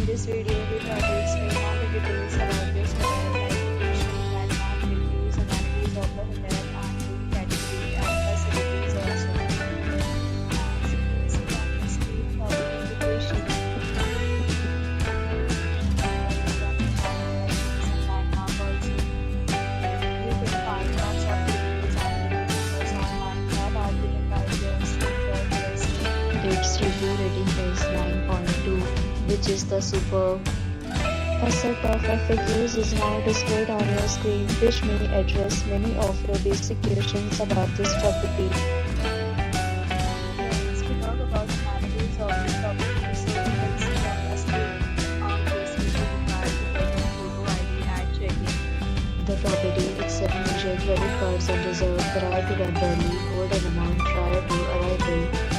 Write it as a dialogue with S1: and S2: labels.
S1: In this video, we try to explain all the details about this hotel, like location, landmark, reviews, amenities of the hotel, and room category and facilities also. As you can see on the screen, property location, landmark also. You can find lots of reviews and reviews online that are given by guests in their guests. Its review rating is 9.2, which is the superb. A set of FAQs is now displayed on your screen, which may address many of your basic questions about this property. Next, we talk about the amenities of the property. So you can see on the screen. This will be required to take a photo ID at check-in. The property accepts major credit cards and reserves the right to temporarily hold an amount prior to arrival.